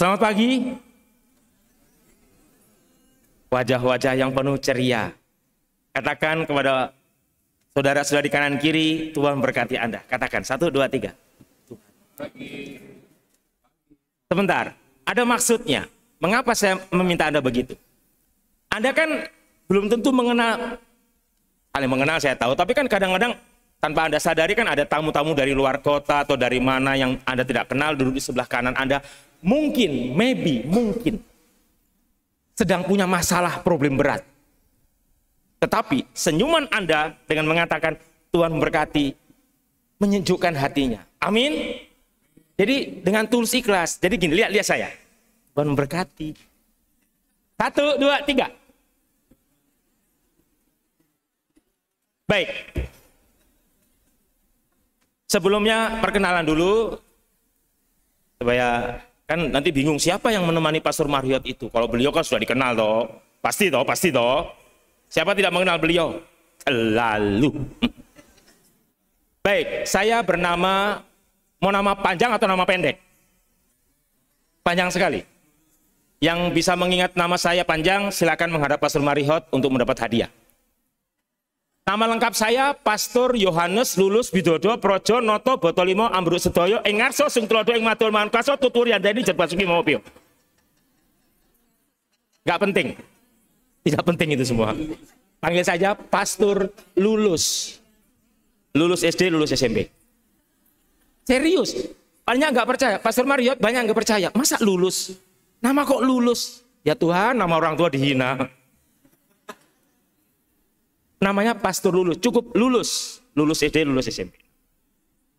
Selamat pagi. Wajah-wajah yang penuh ceria. Katakan kepada saudara-saudara di kanan kiri, Tuhan berkati Anda. Katakan, 1, 2, 3. Sebentar, ada maksudnya. Mengapa saya meminta Anda begitu? Anda kan belum tentu mengenal, paling mengenal saya tahu, tapi kan kadang-kadang tanpa Anda sadari kan ada tamu-tamu dari luar kota atau dari mana yang Anda tidak kenal duduk di sebelah kanan Anda. Mungkin, mungkin sedang punya masalah problem berat. Tetapi senyuman Anda dengan mengatakan Tuhan berkati menyejukkan hatinya. Amin. Jadi dengan tulus ikhlas. Jadi gini, lihat saya. Tuhan memberkati. 1, 2, 3. Baik. Sebelumnya perkenalan dulu. Supaya kan nanti bingung siapa yang menemani Pastor Marriott itu. Kalau beliau kan sudah dikenal toh. Pasti toh. Siapa tidak mengenal beliau? Lalu. Baik, saya bernama, mau nama panjang atau nama pendek? Panjang sekali. Yang bisa mengingat nama saya panjang, silakan menghadap Pastor Marriott untuk mendapat hadiah. Nama lengkap saya Pastor Yohanes Lulus Bidodo Projo Noto Botolimo Ambruk Sedoyo ing ngarsa sing tulodo ing matur mangan kaso tuturi andani jet basuki mopio. Enggak penting. Tidak penting itu semua. Panggil saja Pastor Lulus. Lulus SD, lulus SMP. Serius. Banyak enggak percaya. Pastor Marriott banyak enggak percaya. Masa lulus? Nama kok Lulus? Ya Tuhan, nama orang tua dihina. Namanya Pastor Lulus, cukup lulus SD, lulus SMP.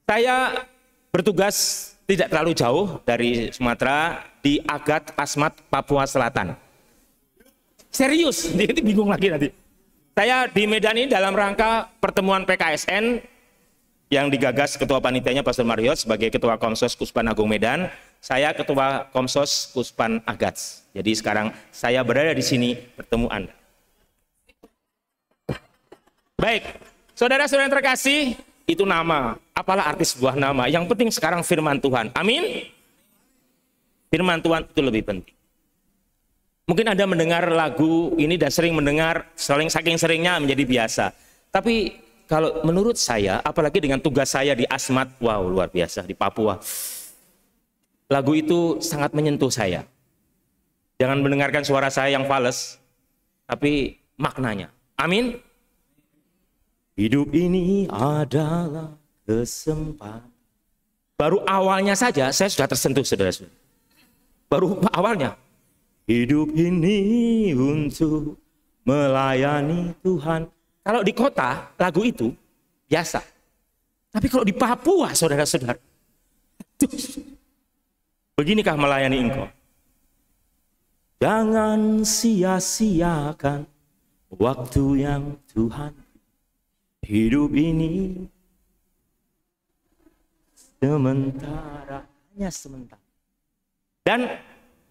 Saya bertugas tidak terlalu jauh dari Sumatera, di Agat, Asmat, Papua Selatan. Serius, dia itu bingung lagi nanti. Saya di Medan ini dalam rangka pertemuan PKSN yang digagas Ketua Panitianya Pastor Marriott sebagai Ketua Komsos Kuspan Agung Medan. Saya Ketua Komsos Kuspan Agats. Jadi sekarang saya berada di sini bertemu Anda. Baik, saudara-saudara yang terkasih, itu nama. Apalah arti sebuah nama? Yang penting sekarang firman Tuhan. Amin. Firman Tuhan itu lebih penting. Mungkin Anda mendengar lagu ini dan sering mendengar, saking seringnya menjadi biasa. Tapi kalau menurut saya, apalagi dengan tugas saya di Asmat, wow luar biasa, di Papua. Lagu itu sangat menyentuh saya. Jangan mendengarkan suara saya yang fales, tapi maknanya. Amin. Hidup ini adalah kesempatan. Baru awalnya saja saya sudah tersentuh, saudara-saudara. Baru awalnya. Hidup ini untuk melayani Tuhan. Kalau di kota, lagu itu biasa. Tapi kalau di Papua, saudara-saudara, beginikah melayani engkau? Jangan sia-siakan waktu yang Tuhan. Hidup ini sementara, hanya sementara. Dan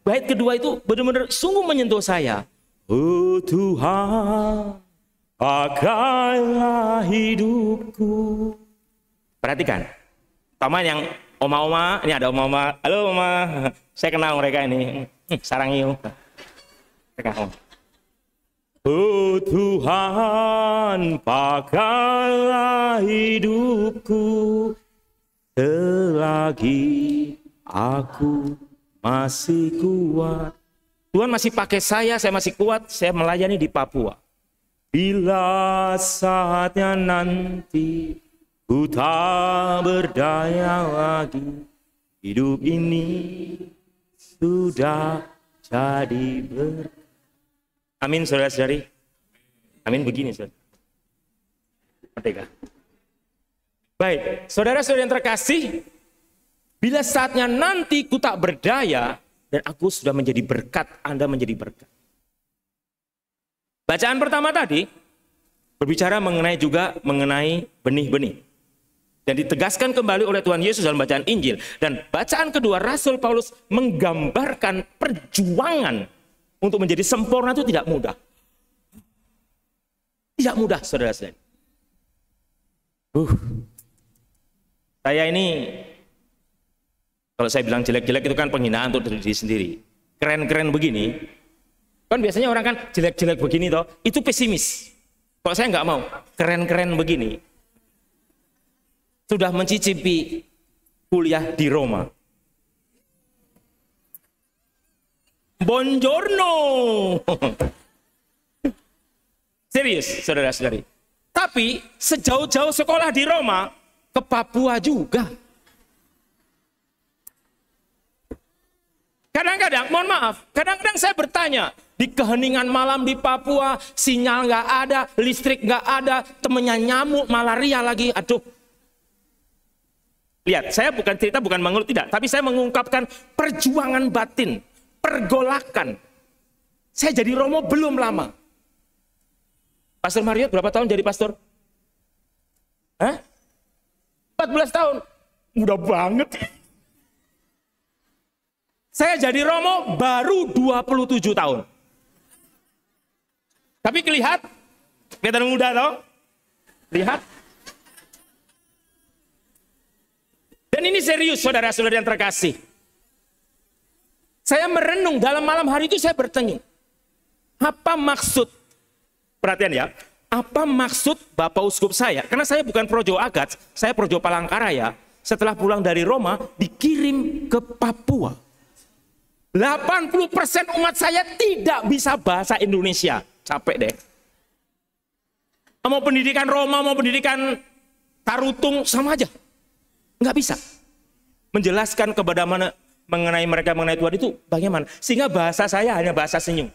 bait kedua itu benar-benar sungguh menyentuh saya. Oh Tuhan, pakailah hidupku. Perhatikan, paman yang oma-oma, ini ada oma-oma. Halo oma, saya kenal mereka ini. Sarangiu. Mereka om. Oh Tuhan, pakailah hidupku selagi aku masih kuat. Tuhan masih pakai saya masih kuat, saya melayani di Papua. Bila saatnya nanti ku tak berdaya lagi, hidup ini sudah jadi berkah. Amin, saudara-saudari. Amin, begini, saudara. Merdeka. Baik, saudara-saudara yang terkasih, bila saatnya nanti ku tak berdaya, dan aku sudah menjadi berkat, Anda menjadi berkat. Bacaan pertama tadi, berbicara mengenai benih-benih. Dan ditegaskan kembali oleh Tuhan Yesus dalam bacaan Injil. Dan bacaan kedua, Rasul Paulus menggambarkan perjuangan untuk menjadi sempurna itu tidak mudah. Tidak mudah, saudara-saudara. Saya ini Kalau saya bilang jelek-jelek itu kan penghinaan untuk diri sendiri. Keren-keren begini, kan biasanya orang kan jelek-jelek begini toh, itu pesimis. Kalau saya nggak mau, keren-keren begini. Sudah mencicipi kuliah di Roma. Buongiorno. Serius, saudara-saudari. Tapi sejauh-jauh sekolah di Roma, ke Papua juga. Kadang-kadang, mohon maaf, kadang-kadang saya bertanya, di keheningan malam di Papua, sinyal nggak ada, listrik nggak ada, temennya nyamuk, malaria lagi, aduh. Lihat, saya bukan cerita, bukan mengeluh, tidak. Tapi saya mengungkapkan perjuangan batin, pergolakan. Saya jadi Romo belum lama. Pastor Mario berapa tahun jadi pastor? Hah? 14 tahun. Mudah banget. Saya jadi Romo baru 27 tahun. Tapi kelihatan muda toh? Lihat. Dan ini serius saudara-saudara yang terkasih. Saya merenung dalam malam hari itu, saya bertanya, apa maksud, perhatian ya, apa maksud Bapak Uskup saya? Karena saya bukan Projo Agats, saya Projo Palangkaraya. Setelah pulang dari Roma, dikirim ke Papua. 80% umat saya tidak bisa bahasa Indonesia. Capek deh. Mau pendidikan Roma, mau pendidikan Tarutung, sama aja. Nggak bisa. Menjelaskan kepada mengenai mereka, mengenai Tuhan itu bagaimana. Sehingga bahasa saya hanya bahasa senyum.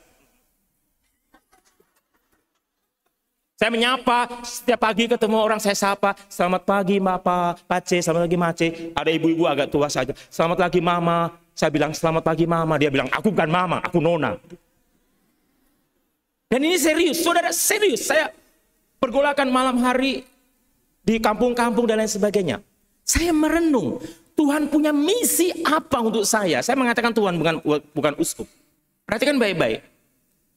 Saya menyapa, setiap pagi ketemu orang saya sapa, selamat pagi Bapak, Pace, selamat pagi Mace. Ada ibu-ibu agak tua saja, selamat pagi Mama. Saya bilang selamat pagi Mama, dia bilang aku bukan Mama, aku Nona. Dan ini serius, saudara, serius. Saya pergolakan malam hari di kampung-kampung dan lain sebagainya. Saya merenung, Tuhan punya misi apa untuk saya? Saya mengatakan Tuhan, bukan uskup. Perhatikan baik-baik.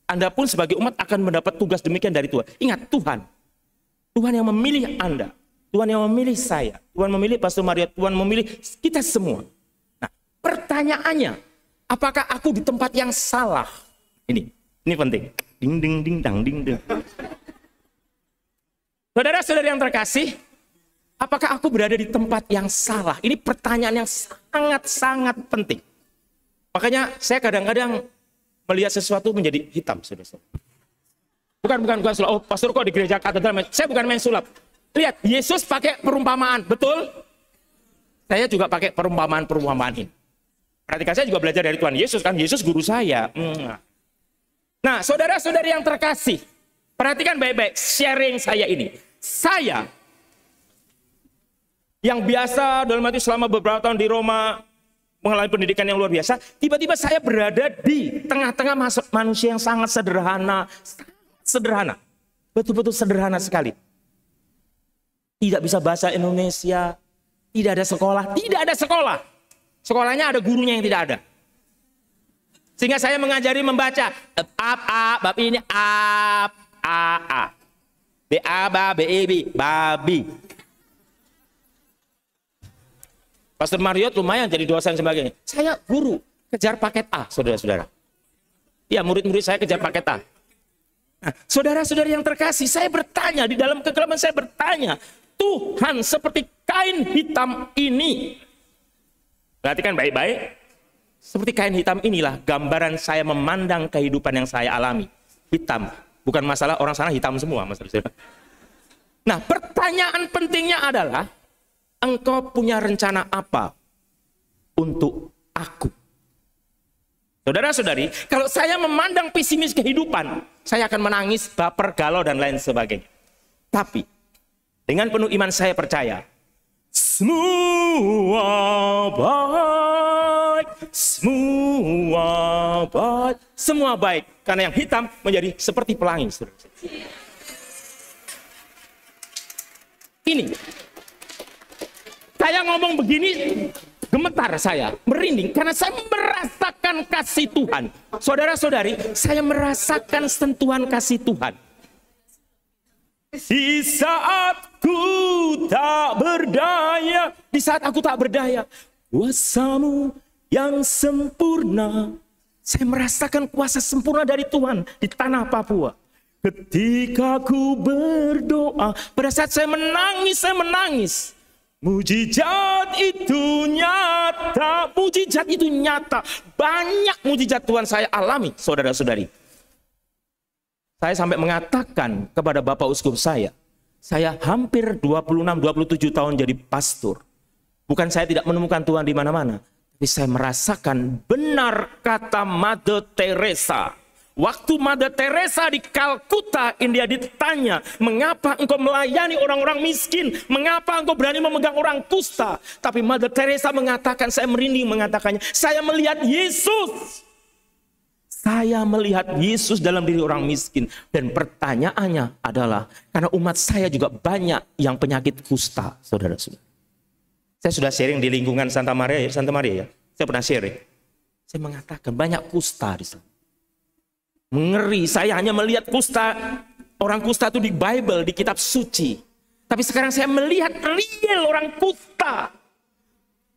Anda pun sebagai umat akan mendapat tugas demikian dari Tuhan. Ingat, Tuhan. Tuhan yang memilih Anda. Tuhan yang memilih saya. Tuhan memilih Pastor Maria. Tuhan memilih kita semua. Nah, pertanyaannya, apakah aku di tempat yang salah? Ini penting. Ding, ding, ding, dang, ding, ding. Saudara-saudara yang terkasih, apakah aku berada di tempat yang salah? Ini pertanyaan yang sangat-sangat penting. Makanya saya kadang-kadang melihat sesuatu menjadi hitam, saudara. Bukan sulap. Oh, pastor kok di gereja katedral? Saya bukan main sulap. Lihat, Yesus pakai perumpamaan, betul? Saya juga pakai perumpamaan ini. Perhatikan, saya juga belajar dari Tuhan Yesus, kan? Yesus guru saya. Nah, saudara-saudari yang terkasih, perhatikan baik-baik sharing saya ini. Saya yang biasa dalam arti selama beberapa tahun di Roma, mengalami pendidikan yang luar biasa, tiba-tiba saya berada di tengah-tengah manusia yang sangat sederhana. Betul-betul sederhana sekali. Tidak bisa bahasa Indonesia, tidak ada sekolah. Sekolahnya ada gurunya yang tidak ada. Sehingga saya mengajari membaca bab ini a. B a ba b e b babi. Pastor Mario lumayan jadi dosen sebagainya. Saya guru, kejar paket A, saudara-saudara. Ya, murid-murid saya kejar paket A. Nah, saudara-saudari yang terkasih, saya bertanya, di dalam kegelapan saya bertanya, Tuhan seperti kain hitam ini. Perhatikan baik-baik. Seperti kain hitam inilah gambaran saya memandang kehidupan yang saya alami. Hitam. Bukan masalah orang sana hitam semua, saudara. Nah, pertanyaan pentingnya adalah, engkau punya rencana apa untuk aku? Saudara-saudari, kalau saya memandang pesimis kehidupan, saya akan menangis, baper, galau, dan lain sebagainya. Tapi, dengan penuh iman saya percaya, semua baik, karena yang hitam menjadi seperti pelangi. Saudara. Ini, saya ngomong begini, gemetar saya, merinding, karena saya merasakan kasih Tuhan. Saudara-saudari, saya merasakan sentuhan kasih Tuhan. Di saat aku tak berdaya, kuasa-Mu yang sempurna. Saya merasakan kuasa sempurna dari Tuhan di tanah Papua. Ketika ku berdoa, pada saat saya menangis. Mujizat itu nyata, mujizat itu nyata. Banyak mujizat Tuhan saya alami, saudara-saudari. Saya sampai mengatakan kepada Bapak Uskup saya hampir 26-27 tahun jadi pastor. Bukan saya tidak menemukan Tuhan di mana-mana, tapi saya merasakan benar kata Mother Teresa. Waktu Mother Teresa di Kalkuta, India ditanya, mengapa engkau melayani orang-orang miskin? Mengapa engkau berani memegang orang kusta? Tapi Mother Teresa mengatakan, saya merinding mengatakannya, saya melihat Yesus. Saya melihat Yesus dalam diri orang miskin. Dan pertanyaannya adalah, karena umat saya juga banyak yang penyakit kusta, saudara-saudara. Saya sudah sharing di lingkungan Santa Maria ya. Saya pernah sharing. Saya mengatakan banyak kusta di sana. Mengeri, saya hanya melihat kusta, orang kusta itu di Bible, di kitab suci. Tapi sekarang saya melihat real orang kusta.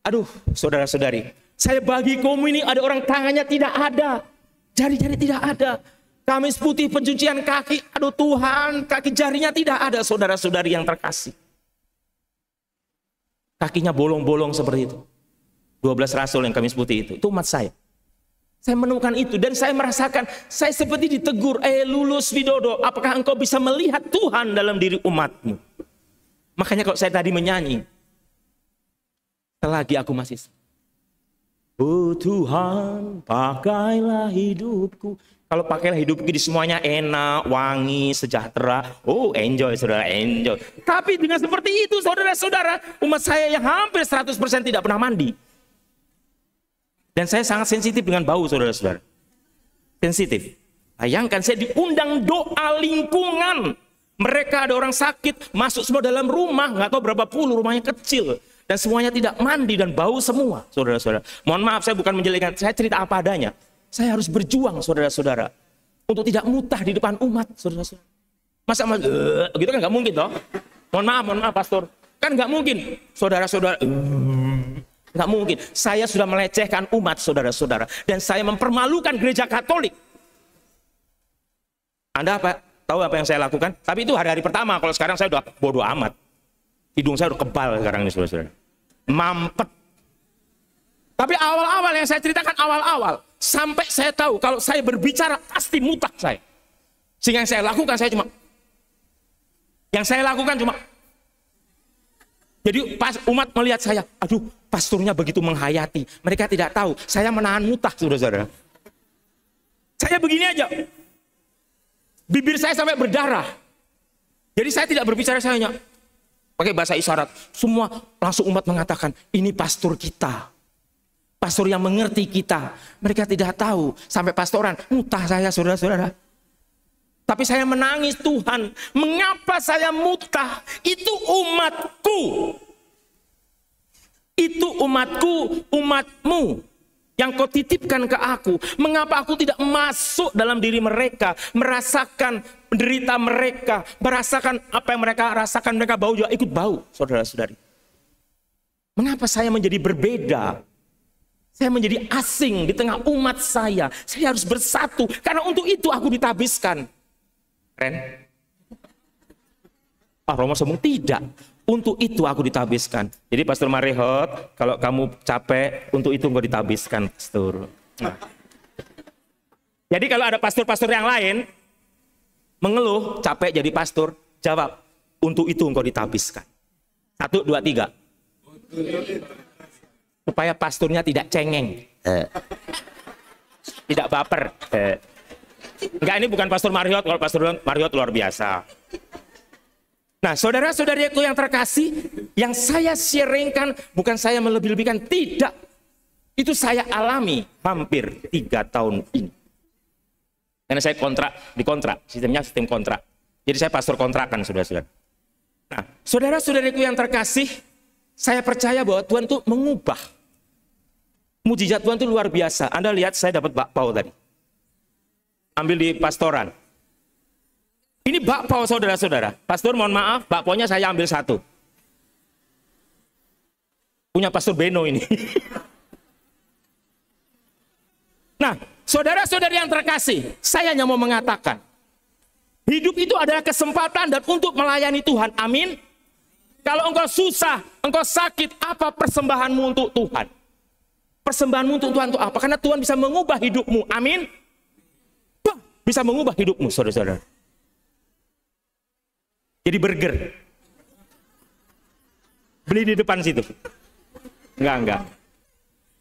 Aduh, saudara-saudari, saya bagi kaum ini ada orang tangannya tidak ada, jari-jari tidak ada, kamis putih pencucian kaki, aduh Tuhan, kaki jarinya tidak ada, saudara-saudari yang terkasih. Kakinya bolong-bolong seperti itu. 12 rasul yang kamis putih itu umat saya. Saya menemukan itu dan saya merasakan saya seperti ditegur, Lulus Widodo, apakah engkau bisa melihat Tuhan dalam diri umatmu? Makanya kalau saya tadi menyanyi, selagi aku masih, oh Tuhan, pakailah hidupku. Kalau pakailah hidupku di semuanya enak, wangi, sejahtera, oh enjoy saudara, enjoy. Tapi dengan seperti itu saudara-saudara, umat saya yang hampir 100% tidak pernah mandi. Dan saya sangat sensitif dengan bau, saudara-saudara. Sensitif. Bayangkan, saya diundang doa lingkungan. Mereka ada orang sakit, masuk semua dalam rumah, nggak tahu berapa puluh, rumahnya kecil. Dan semuanya tidak mandi dan bau semua, saudara-saudara. Mohon maaf, saya bukan menjelekkan, saya cerita apa adanya. Saya harus berjuang, saudara-saudara. Untuk tidak mutah di depan umat, saudara-saudara. Masa gitu kan nggak mungkin, toh? Mohon maaf, pastor. Kan nggak mungkin, saudara-saudara. Nggak mungkin. Saya sudah melecehkan umat, saudara-saudara. Dan saya mempermalukan gereja Katolik. Anda tahu apa yang saya lakukan? Tapi itu hari-hari pertama. Kalau sekarang saya udah bodoh amat. Hidung saya udah kebal sekarang ini, saudara-saudara. Mampet. Tapi awal-awal yang saya ceritakan awal-awal. Sampai saya tahu kalau saya berbicara pasti mutah saya. Sehingga yang saya lakukan cuma jadi pas umat melihat saya, aduh pastornya begitu menghayati. Mereka tidak tahu, saya menahan mutah, saudara-saudara. Saya begini aja. Bibir saya sampai berdarah. Jadi saya tidak berbicara, saya hanya pakai bahasa isyarat. Semua langsung umat mengatakan, ini pastor kita. Pastor yang mengerti kita. Mereka tidak tahu, sampai pastoran, mutah saya, saudara-saudara. Tapi saya menangis, Tuhan, mengapa saya mutah? Itu umatku. Itu umatku, umatmu yang kau titipkan ke aku. Mengapa aku tidak masuk dalam diri mereka, merasakan menderita mereka, merasakan apa yang mereka rasakan, mereka bau juga ikut bau, saudara-saudari. Mengapa saya menjadi berbeda? Saya menjadi asing di tengah umat saya. Saya harus bersatu, karena untuk itu aku ditabiskan. Keren? Romo sombong tidak. Untuk itu aku ditabiskan. Jadi Pastor Marihot, kalau kamu capek, untuk itu engkau ditabiskan, Pastor. Nah. Jadi kalau ada pastor-pastor yang lain mengeluh, capek jadi pastor, jawab, untuk itu engkau ditabiskan. 1, 2, 3. Supaya pastornya tidak cengeng. Tidak baper. Enggak, ini bukan Pastor Marihot. Kalau Pastor Marihot luar biasa. Nah, saudara-saudariku yang terkasih, yang saya sharingkan bukan saya melebih-lebihkan, tidak. Itu saya alami hampir 3 tahun ini. Karena saya dikontrak, sistemnya sistem kontrak. Jadi saya pastor kontrakan, saudara-saudara. Nah, saudara-saudariku yang terkasih, saya percaya bahwa Tuhan itu mengubah. Mujizat Tuhan itu luar biasa. Anda lihat saya dapat bakpao tadi. Ambil di pastoran. Ini bakpao, saudara-saudara. Pastor mohon maaf, bakpaunya saya ambil 1. Punya Pastor Beno ini. Nah, saudara-saudari yang terkasih, saya hanya mau mengatakan, hidup itu adalah kesempatan dan untuk melayani Tuhan. Amin. Kalau engkau susah, engkau sakit, apa persembahanmu untuk Tuhan? Persembahanmu untuk Tuhan itu apa? Karena Tuhan bisa mengubah hidupmu. Amin. Bisa mengubah hidupmu, saudara-saudara. Jadi burger. Beli di depan situ. Enggak.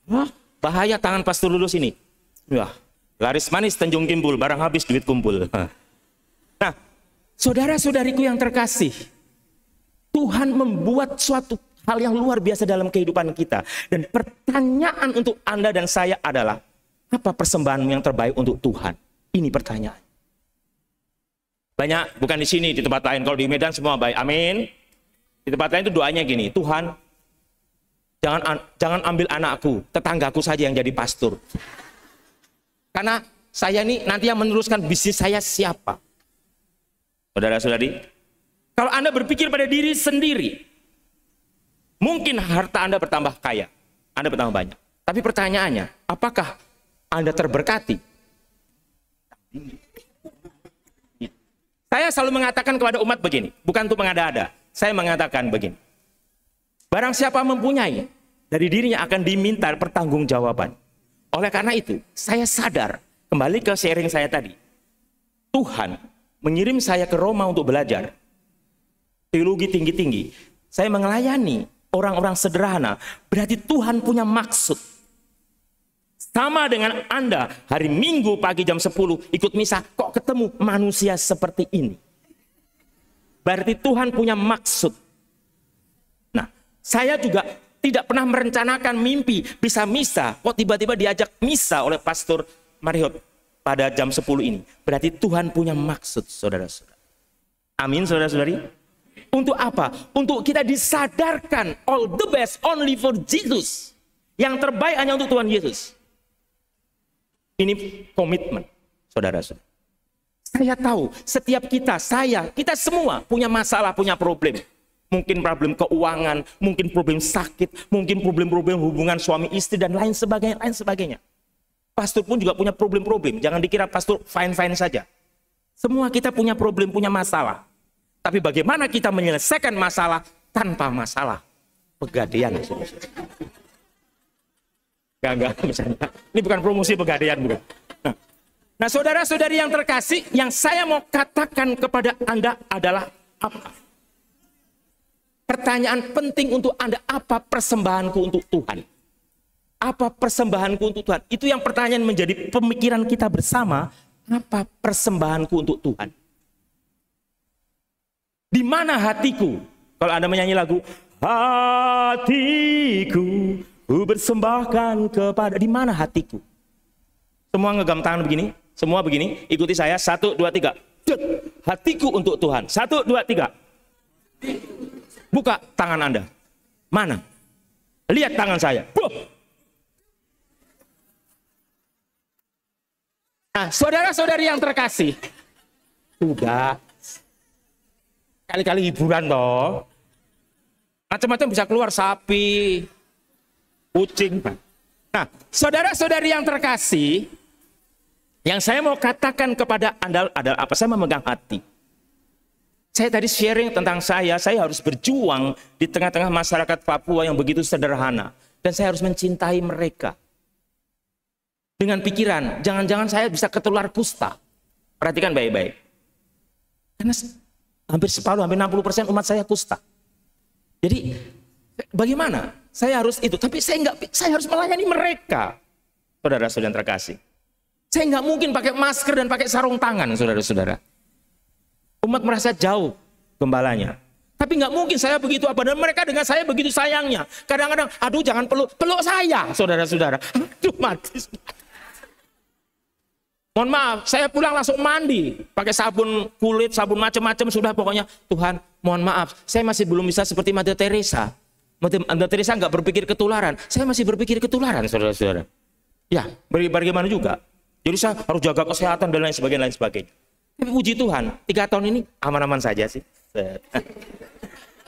Wah, bahaya tangan Pastor Lulus ini. Wah, laris manis Tanjung Kimpul, barang habis duit kumpul. Nah, saudara-saudariku yang terkasih, Tuhan membuat suatu hal yang luar biasa dalam kehidupan kita. Dan pertanyaan untuk Anda dan saya adalah, apa persembahanmu yang terbaik untuk Tuhan? Ini pertanyaan. Banyak, bukan di sini, di tempat lain. Kalau di Medan semua baik, amin. Di tempat lain itu doanya gini, Tuhan, jangan ambil anakku, tetanggaku saja yang jadi pastor. Karena saya ini nanti yang meneruskan bisnis saya siapa? Saudara-saudari, kalau Anda berpikir pada diri sendiri, mungkin harta Anda bertambah kaya, Anda bertambah banyak. Tapi pertanyaannya, apakah Anda terberkati? Saya selalu mengatakan kepada umat begini, bukan untuk mengada-ada. Saya mengatakan begini, barang siapa mempunyai, dari dirinya akan diminta pertanggungjawaban. Oleh karena itu, saya sadar, kembali ke sharing saya tadi, Tuhan mengirim saya ke Roma untuk belajar teologi tinggi-tinggi. Saya melayani orang-orang sederhana, berarti Tuhan punya maksud. Sama dengan Anda, hari Minggu pagi jam 10 ikut misa, kok ketemu manusia seperti ini. Berarti Tuhan punya maksud. Nah, saya juga tidak pernah merencanakan mimpi bisa misa, kok tiba-tiba diajak misa oleh Pastor Mariot pada jam 10 ini. Berarti Tuhan punya maksud, saudara-saudara. Amin, saudara-saudari. Untuk apa? Untuk kita disadarkan, all the best only for Jesus. Yang terbaik hanya untuk Tuhan Yesus. Ini komitmen, saudara-saudara. Saya tahu setiap kita semua punya masalah, punya problem. Mungkin problem keuangan, mungkin problem sakit, mungkin problem-problem hubungan suami istri dan lain sebagainya. Pastor pun juga punya problem-problem. Jangan dikira pastor fine-fine saja. Semua kita punya problem, punya masalah. Tapi bagaimana kita menyelesaikan masalah tanpa masalah? Pegadaian. Enggak, misalnya. Ini bukan promosi pegadaian, bukan. Nah, saudara-saudari yang terkasih, yang saya mau katakan kepada Anda adalah apa? Pertanyaan penting untuk Anda, apa persembahanku untuk Tuhan? Apa persembahanku untuk Tuhan? Itu yang pertanyaan menjadi pemikiran kita bersama, apa persembahanku untuk Tuhan? Di mana hatiku? Kalau Anda menyanyi lagu, hatiku ku bersembahkan kepada, di mana hatiku? Semua ngegam tangan begini. Semua begini, ikuti saya. 1, 2, 3. Hatiku untuk Tuhan. 1, 2, 3. Buka tangan Anda. Mana? Lihat tangan saya. Nah, saudara-saudari yang terkasih, sudah kali-kali hiburan toh. Macam-macam bisa keluar, sapi, kucing. Nah, saudara-saudari yang terkasih, yang saya mau katakan kepada Anda adalah apa? Saya memegang hati. Saya tadi sharing tentang saya harus berjuang di tengah-tengah masyarakat Papua yang begitu sederhana. Dan saya harus mencintai mereka. Dengan pikiran, jangan-jangan saya bisa ketular kusta. Perhatikan baik-baik. Karena hampir separuh, hampir 60% umat saya kusta. Jadi, bagaimana? Saya harus itu, tapi saya harus melayani mereka. Saudara-saudara yang terkasih. Saya nggak mungkin pakai masker dan pakai sarung tangan, saudara-saudara. Umat merasa jauh gembalanya. Tapi nggak mungkin saya begitu apa, dan mereka dengan saya begitu sayangnya. Kadang-kadang, aduh jangan peluk saya, saudara-saudara. Aduh mati. Mohon maaf, saya pulang langsung mandi. Pakai sabun kulit, sabun macam-macam, sudah pokoknya. Tuhan, mohon maaf, saya masih belum bisa seperti Mother Teresa. Mother Teresa nggak berpikir ketularan. Saya masih berpikir ketularan, saudara-saudara. Ya, bagaimana juga. Jadi saya harus jaga kesehatan dan lain sebagainya. Tapi puji Tuhan, 3 tahun ini aman-aman saja sih.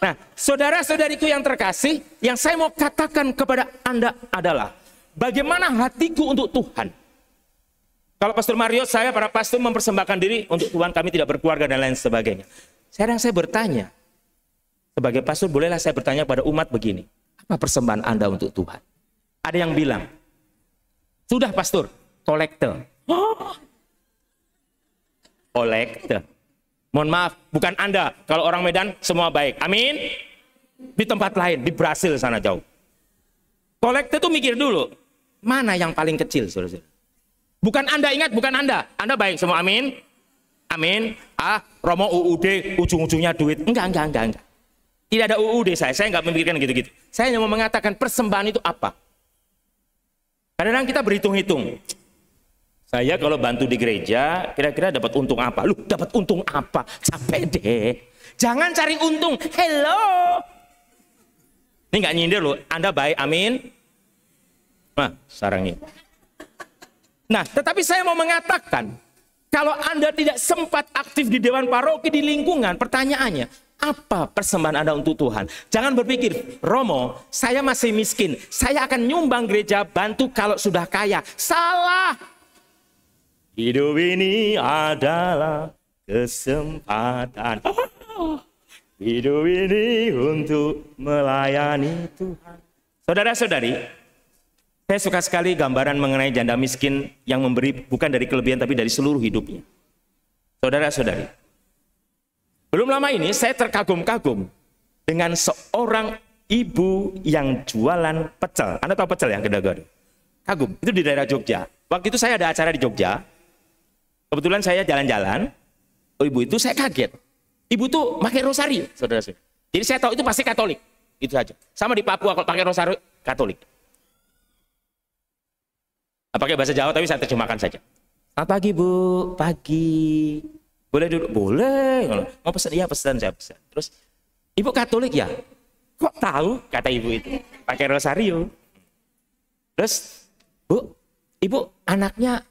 Nah, saudara-saudariku yang terkasih, yang saya mau katakan kepada Anda adalah bagaimana hatiku untuk Tuhan. Kalau Pastor Mario, saya para pastor mempersembahkan diri untuk Tuhan, kami tidak berkeluarga dan lain sebagainya. Sekarang saya bertanya, sebagai pastor bolehlah saya bertanya pada umat begini, apa persembahan Anda untuk Tuhan? Ada yang bilang, sudah pastor, kolektor. Kolektor. Mohon maaf, bukan Anda. Kalau orang Medan semua baik. Amin. Di tempat lain, di Brasil sana jauh. Kolektor itu mikir dulu, mana yang paling kecil, saudara-saudara? Bukan Anda, ingat, bukan Anda. Anda baik semua, amin. Amin. Romo UUD, ujung-ujungnya duit. Enggak. Tidak ada UUD saya nggak memikirkan gitu-gitu. Saya hanya mau mengatakan persembahan itu apa. Kadang-kadang kita berhitung-hitung. Saya kalau bantu di gereja, kira-kira dapat untung apa? Lu dapat untung apa? Capek deh. Jangan cari untung. Hello. Ini nggak nyindir loh. Anda baik, amin. Nah, sarangnya. Nah, tetapi saya mau mengatakan, kalau Anda tidak sempat aktif di Dewan Paroki, di lingkungan, pertanyaannya, apa persembahan Anda untuk Tuhan? Jangan berpikir, Romo, saya masih miskin. Saya akan nyumbang gereja, bantu kalau sudah kaya. Salah. Hidup ini adalah kesempatan. Hidup ini untuk melayani Tuhan. Saudara-saudari, saya suka sekali gambaran mengenai janda miskin yang memberi bukan dari kelebihan tapi dari seluruh hidupnya. Saudara-saudari, belum lama ini saya terkagum-kagum dengan seorang ibu yang jualan pecel. Anda tahu pecel yang gado-gado? Kagum, itu di daerah Jogja. Waktu itu saya ada acara di Jogja. Kebetulan saya jalan-jalan, ibu itu saya kaget. Ibu tuh pakai rosario, saudara-saudara. Jadi saya tahu itu pasti Katolik, itu saja. Sama di Papua kalau pakai rosario Katolik. Pakai bahasa Jawa tapi saya terjemahkan saja. Selamat pagi Bu, pagi. Boleh duduk? Boleh. Mau pesan? Iya pesan, saya pesan. Terus, Ibu Katolik ya? Kok tahu? Kata ibu itu. Pakai rosario. Terus, Bu, Ibu anaknya...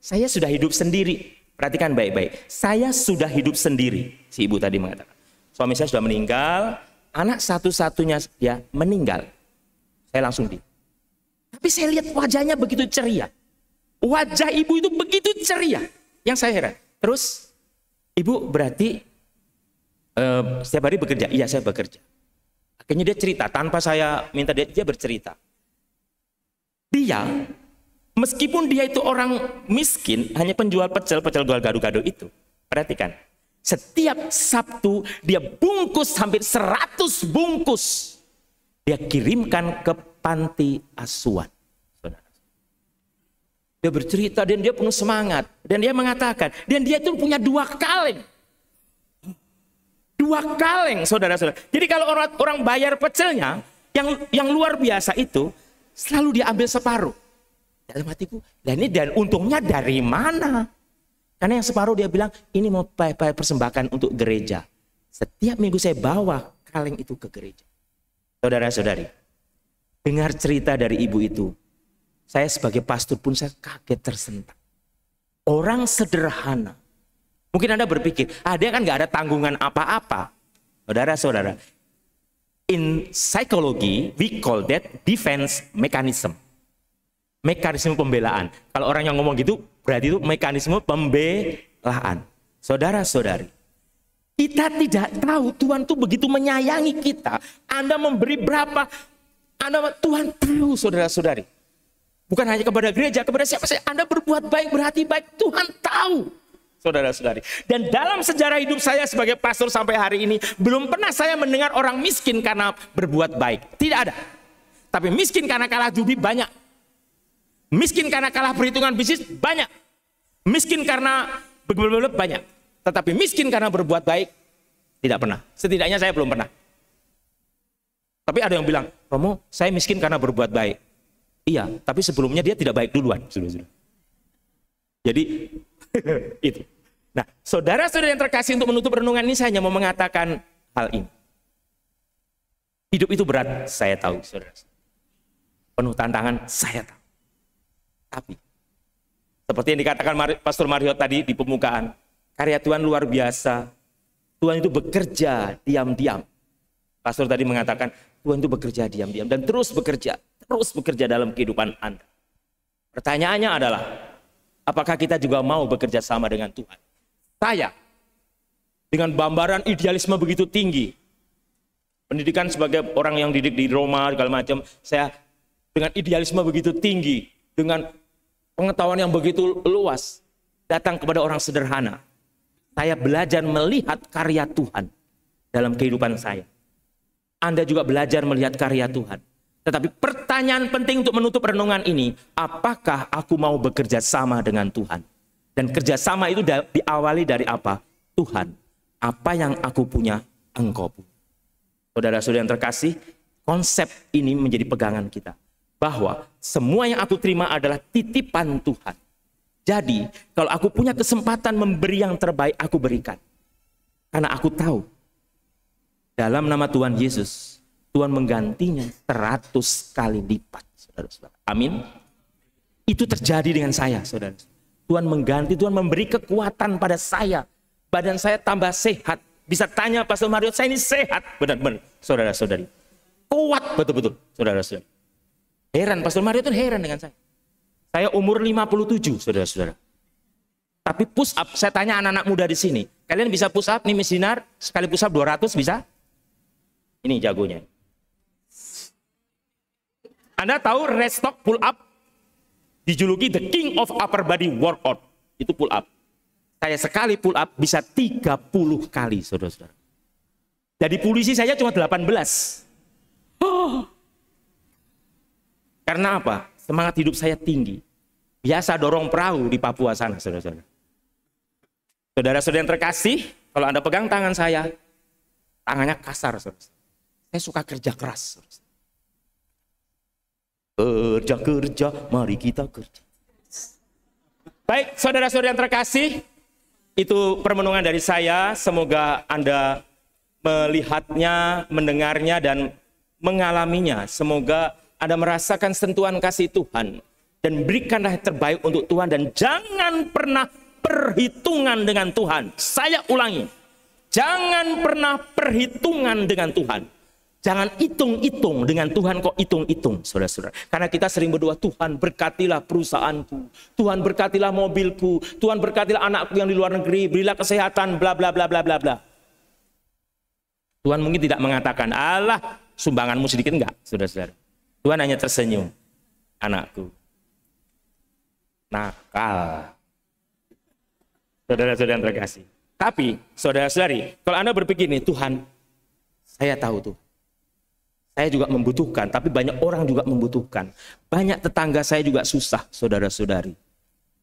saya sudah hidup sendiri. Perhatikan baik-baik. Saya sudah hidup sendiri. Si ibu tadi mengatakan. Suami saya sudah meninggal. Anak satu-satunya ya meninggal. Saya langsung di. Tapi saya lihat wajahnya begitu ceria. Wajah ibu itu begitu ceria. Yang saya heran. Terus, ibu berarti setiap hari bekerja? Iya, saya bekerja. Akhirnya dia cerita. Tanpa saya minta dia bercerita. Dia... Meskipun dia itu orang miskin, hanya penjual pecel jual gado-gado itu. Perhatikan, setiap Sabtu dia bungkus hampir 100 bungkus. Dia kirimkan ke panti asuhan. Dia bercerita dan dia penuh semangat. Dan dia mengatakan, dan dia itu punya 2 kaleng. 2 kaleng, saudara-saudara. Jadi kalau orang bayar pecelnya, yang luar biasa itu, selalu dia ambil separuh. Dalam hatiku, dan untungnya dari mana? Karena yang separuh dia bilang, ini mau persembahkan untuk gereja. Setiap minggu saya bawa kaleng itu ke gereja. Saudara-saudari, dengar cerita dari ibu itu, saya sebagai pastor pun saya kaget tersentak. Orang sederhana. Mungkin Anda berpikir, dia kan gak ada tanggungan apa-apa. Saudara-saudara, in psychology, we call that defense mechanism. Mekanisme pembelaan. Kalau orang yang ngomong gitu, berarti itu mekanisme pembelaan. Saudara-saudari, kita tidak tahu Tuhan tuh begitu menyayangi kita. Anda memberi berapa, Tuhan tahu, saudara-saudari. Bukan hanya kepada gereja, kepada siapa saja. Anda berbuat baik, berhati baik, Tuhan tahu. Saudara-saudari. Dan dalam sejarah hidup saya sebagai pastor sampai hari ini, belum pernah saya mendengar orang miskin karena berbuat baik. Tidak ada. Tapi miskin karena kalah judi banyak. Miskin karena kalah perhitungan bisnis banyak. Miskin karena banyak. Tetapi miskin karena berbuat baik tidak pernah. Setidaknya saya belum pernah. Tapi ada yang bilang, Romo, saya miskin karena berbuat baik. Iya, tapi sebelumnya dia tidak baik duluan. Jadi itu. Nah, saudara-saudara yang terkasih, untuk menutup renungan ini saya hanya mau mengatakan hal ini. Hidup itu berat, saya tahu, saudara. Penuh tantangan, saya tahu. Tapi, seperti yang dikatakan Pastor Mario tadi di pembukaan, karya Tuhan luar biasa. Tuhan itu bekerja diam-diam. Pastor tadi mengatakan Tuhan itu bekerja diam-diam dan terus bekerja dalam kehidupan Anda. Pertanyaannya adalah, apakah kita juga mau bekerja sama dengan Tuhan? Saya, dengan gambaran idealisme begitu tinggi, pendidikan sebagai orang yang didik di Roma, segala macam, saya dengan idealisme begitu tinggi, dengan pengetahuan yang begitu luas, datang kepada orang sederhana. Saya belajar melihat karya Tuhan dalam kehidupan saya. Anda juga belajar melihat karya Tuhan. Tetapi pertanyaan penting untuk menutup renungan ini, apakah aku mau bekerja sama dengan Tuhan? Dan kerjasama itu diawali dari apa? Tuhan, apa yang aku punya, Engkau punya. Saudara-saudara yang terkasih, konsep ini menjadi pegangan kita. Bahwa semua yang aku terima adalah titipan Tuhan. Jadi, kalau aku punya kesempatan memberi yang terbaik, aku berikan. Karena aku tahu, dalam nama Tuhan Yesus, Tuhan menggantinya 100 kali lipat. Saudara-saudara. Amin. Itu terjadi dengan saya, saudara. Tuhan mengganti, Tuhan memberi kekuatan pada saya. Badan saya tambah sehat. Bisa tanya Pastor Mario, saya ini sehat. Benar-benar, saudara-saudari. Kuat betul-betul, saudara-saudari. Heran, Pastor Mario itu heran dengan saya. Saya umur 57, saudara-saudara. Tapi push up, saya tanya anak-anak muda di sini. Kalian bisa push up, nih misinar, sekali push up 200 bisa? Ini jagonya. Anda tahu Restock pull up dijuluki the king of upper body workout. Itu pull up. Saya sekali pull up bisa 30 kali, saudara-saudara. Jadi polisi saya cuma 18. Oh. Karena apa? Semangat hidup saya tinggi. Biasa dorong perahu di Papua sana, saudara-saudara. Saudara-saudara yang terkasih, kalau Anda pegang tangan saya, tangannya kasar, saudara. Saya suka kerja keras. Kerja, mari kita kerja. Baik, saudara-saudara yang terkasih, itu permenungan dari saya. Semoga Anda melihatnya, mendengarnya, dan mengalaminya. Semoga Anda merasakan sentuhan kasih Tuhan. Dan berikanlah yang terbaik untuk Tuhan. Dan jangan pernah perhitungan dengan Tuhan. Saya ulangi. Jangan pernah perhitungan dengan Tuhan. Jangan hitung-hitung dengan Tuhan kok hitung-hitung, saudara-saudara. Karena kita sering berdoa, Tuhan berkatilah perusahaanku, Tuhan berkatilah mobilku, Tuhan berkatilah anakku yang di luar negeri, berilah kesehatan, bla bla bla bla bla bla. Tuhan mungkin tidak mengatakan, Allah sumbanganmu sedikit, enggak, saudara-saudara. Tuhan hanya tersenyum, anakku nakal. Saudara-saudara yang terkasih. Tapi, saudara-saudari, kalau Anda berpikir nih, Tuhan, saya tahu tuh. Saya juga membutuhkan, tapi banyak orang juga membutuhkan. Banyak tetangga saya juga susah, saudara-saudari.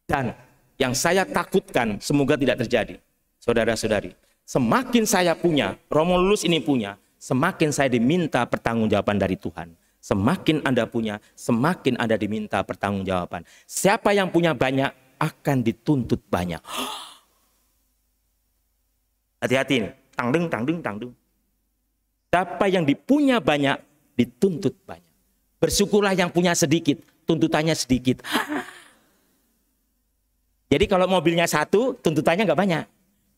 Dan yang saya takutkan, semoga tidak terjadi. Saudara-saudari, semakin saya punya, Romulus ini punya, semakin saya diminta pertanggungjawaban dari Tuhan. Semakin Anda punya, semakin Anda diminta pertanggungjawaban. Siapa yang punya banyak, akan dituntut banyak. Hati-hati nih, tangdeng, tangdeng, tangdeng. Siapa yang dipunya banyak, dituntut banyak. Bersyukurlah yang punya sedikit, tuntutannya sedikit. Jadi kalau mobilnya satu, tuntutannya nggak banyak.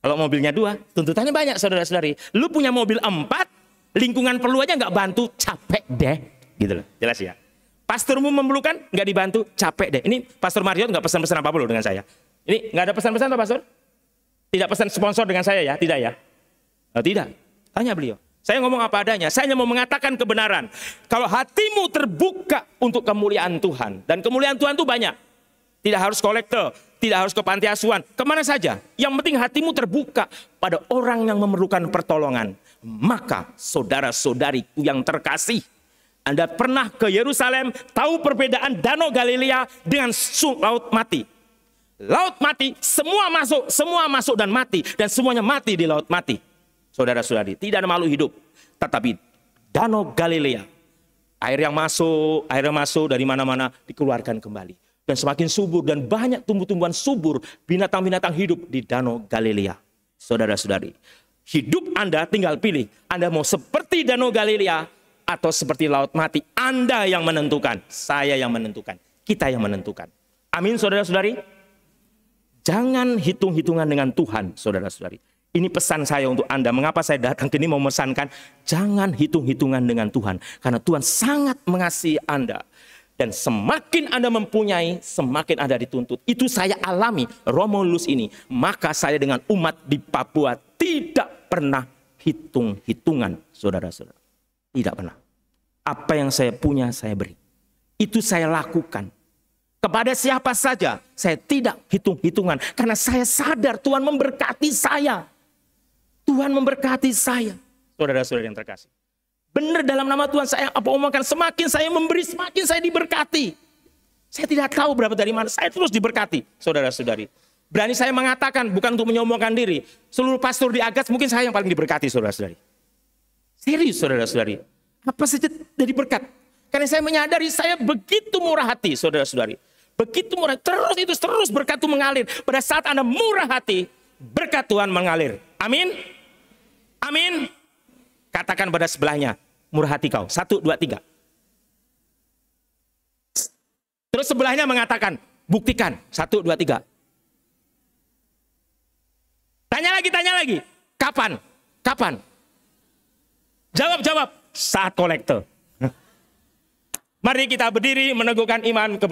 Kalau mobilnya dua, tuntutannya banyak, saudara-saudari. Lu punya mobil 4, lingkungan perlu aja nggak bantu, capek deh. Gitu loh, jelas ya. Pastormu memerlukan, nggak dibantu, capek deh. Ini Pastor Mario nggak pesan-pesan apa-apa loh dengan saya. Ini nggak ada pesan-pesan, Pak Pastor? Tidak pesan sponsor dengan saya ya? Tidak ya? Oh, tidak. Tanya beliau. Saya ngomong apa adanya. Saya hanya mau mengatakan kebenaran. Kalau hatimu terbuka untuk kemuliaan Tuhan. Dan kemuliaan Tuhan itu banyak. Tidak harus kolektor. Tidak harus ke panti asuhan. Kemana saja. Yang penting hatimu terbuka pada orang yang memerlukan pertolongan. Maka saudara-saudariku yang terkasih. Anda pernah ke Yerusalem. Tahu perbedaan Danau Galilea dengan Laut Mati. Laut Mati. Semua masuk dan mati. Dan semuanya mati di Laut Mati. Saudara-saudari, tidak ada makhluk hidup. Tetapi Danau Galilea, air yang masuk dari mana-mana dikeluarkan kembali. Dan semakin subur dan banyak tumbuh-tumbuhan subur, binatang-binatang hidup di Danau Galilea. Saudara-saudari, hidup Anda tinggal pilih. Anda mau seperti Danau Galilea atau seperti Laut Mati. Anda yang menentukan, saya yang menentukan, kita yang menentukan. Amin, saudara-saudari. Jangan hitung-hitungan dengan Tuhan, saudara-saudari. Ini pesan saya untuk Anda. Mengapa saya datang ke sini mau memesankan, jangan hitung-hitungan dengan Tuhan. Karena Tuhan sangat mengasihi Anda. Dan semakin Anda mempunyai, semakin Anda dituntut. Itu saya alami, Romulus ini. Maka saya dengan umat di Papua tidak pernah hitung-hitungan, saudara-saudara. Tidak pernah. Apa yang saya punya, saya beri. Itu saya lakukan. Kepada siapa saja, saya tidak hitung-hitungan. Karena saya sadar Tuhan memberkati saya. Tuhan memberkati saya. Saudara-saudara yang terkasih. Benar dalam nama Tuhan saya apa omongkan, semakin saya memberi, semakin saya diberkati. Saya tidak tahu berapa dari mana, saya terus diberkati. Saudara-saudari. Berani saya mengatakan, bukan untuk menyombongkan diri. Seluruh pastor di Agas mungkin saya yang paling diberkati, saudara-saudari. Serius, saudara-saudari. Apa saja dari berkat. Karena saya menyadari saya begitu murah hati, saudara-saudari. Begitu murah, terus berkat itu mengalir. Pada saat Anda murah hati, berkat Tuhan mengalir. Amin. Amin. Katakan pada sebelahnya, murah hati kau. 1, 2, 3. Terus sebelahnya mengatakan, buktikan. 1, 2, 3. Tanya lagi. Kapan? Kapan? Jawab. Saat kolektor. Mari kita berdiri meneguhkan iman kepada